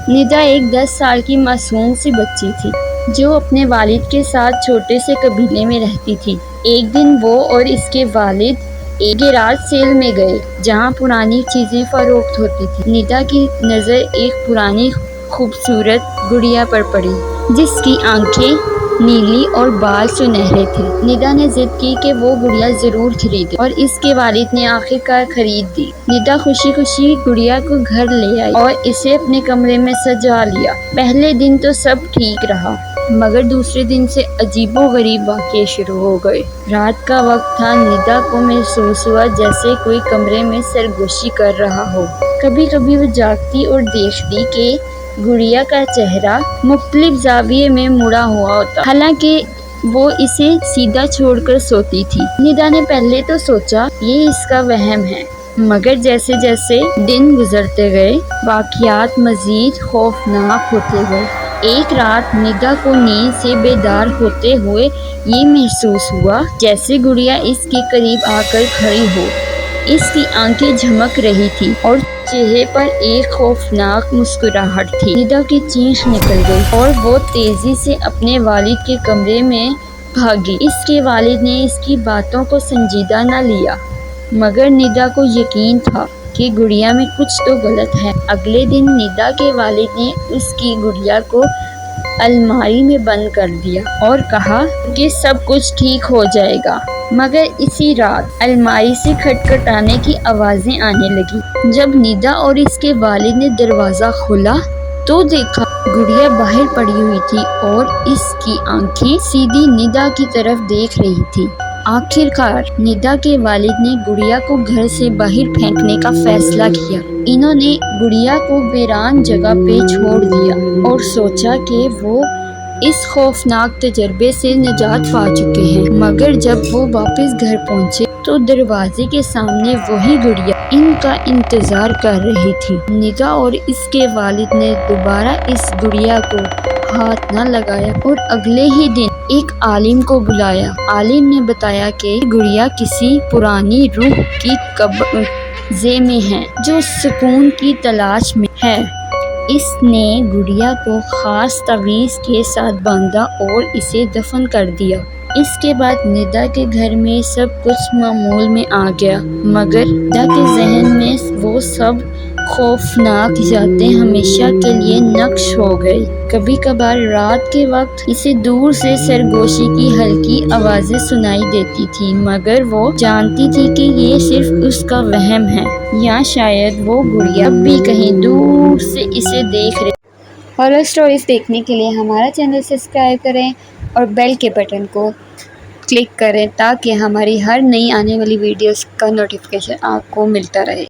ندا ایک 10 سال کی معصوم سی بچی تھی جو اپنے والد کے ساتھ چھوٹے سے قبیلے میں رہتی تھی۔ ایک دن وہ اور اس کے والد ایک گیراج سیل میں گئے جہاں پرانی چیزیں فروخت ہوتی تھی۔ ندا کی نظر ایک پرانی خوبصورت گڑیا پر پڑی جس کی آنکھیں نیلی اور بال سنہرے تھے۔ ندا نے ضد کی کہ وہ گڑیا ضرور خریدے اور اس کے والد نے آخرکار خرید دی۔ ندا خوشی خوشی گڑیا کو گھر لے آئی اور اسے اپنے کمرے میں سجا لیا۔ پہلے دن تو سب ٹھیک رہا مگر دوسرے دن سے عجیب و غریب واقعے شروع ہو گئے۔ رات کا وقت تھا۔ ندا کو محسوس ہوا جیسے کوئی کمرے میں سرگوشی کر رہا ہو۔ کبھی کبھی وہ جاگتی اور دیکھتی کہ گڑیا کا چہرہ مختلف زاویے میں مڑا ہوا ہوتا حالانکہ وہ اسے سیدھا چھوڑ کر سوتی تھی۔ ندا نے پہلے تو سوچا یہ اس کا وہم ہے مگر جیسے جیسے دن گزرتے گئے واقعات مزید خوفناک ہوتے گئے۔ ایک رات ندا کو نیند سے بیدار ہوتے ہوئے یہ محسوس ہوا جیسے گڑیا اس کے قریب آ کر کھڑی ہو۔ اس کی آنکھیں جھمک رہی تھی اور چہرے پر ایک خوفناک مسکراہٹ تھی۔ ندا کی چیخ نکل گئی اور وہ تیزی سے اپنے والد کے کمرے میں بھاگی۔ اس کے والد نے اس کی باتوں کو سنجیدہ نہ لیا مگر ندا کو یقین تھا کہ گڑیا میں کچھ تو غلط ہے۔ اگلے دن ندا کے والد نے اس کی گڑیا کو الماری میں بند کر دیا اور کہا کہ سب کچھ ٹھیک ہو جائے گا مگر اسی رات الماری سے کھٹکھٹانے کی آوازیں آنے لگیں۔ جب ندا اور اس کے والد نے دروازہ کھولا تو دیکھا گڑیا باہر پڑی ہوئی تھی اور اس کی آنکھیں سیدھی ندا کی طرف دیکھ رہی تھی۔ آخرکار ندا کے والد نے گڑیا کو گھر سے باہر پھینکنے کا فیصلہ کیا۔ انہوں نے گڑیا کو ویران جگہ پہ چھوڑ دیا اور سوچا کہ وہ اس خوفناک تجربے سے نجات پا چکے ہیں مگر جب وہ واپس گھر پہنچے تو دروازے کے سامنے وہی گڑیا ان کا انتظار کر رہی تھی۔ ندا اور اس کے والد نے دوبارہ اس گڑیا کو ہاتھ نہ لگایا اور اگلے ہی دن ایک عالم کو بلایا۔ عالم نے بتایا کہ گڑیا کسی پرانی روح کی قبضے میں ہے جو سکون کی تلاش میں ہے۔ اس نے گڑیا کو خاص تعویذ کے ساتھ باندھا اور اسے دفن کر دیا۔ اس کے بعد ندا کے گھر میں سب کچھ معمول میں آ گیا مگر ندا کے ذہن میں وہ سب خوفناک یادیں ہمیشہ کے لیے نقش ہو گئی۔ کبھی کبھار رات کے وقت اسے دور سے سرگوشی کی ہلکی آوازیں سنائی دیتی تھی مگر وہ جانتی تھی کہ یہ صرف اس کا وہم ہے یا شاید وہ گڑیا اب بھی کہیں دور سے اسے دیکھ رہی۔ ہارر سٹوریز دیکھنے کے لیے ہمارا چینل سبسکرائب کریں اور بیل کے بٹن کو کلک کریں تاکہ ہماری ہر نئی آنے والی ویڈیوز کا نوٹیفیکیشن آپ کو ملتا رہے۔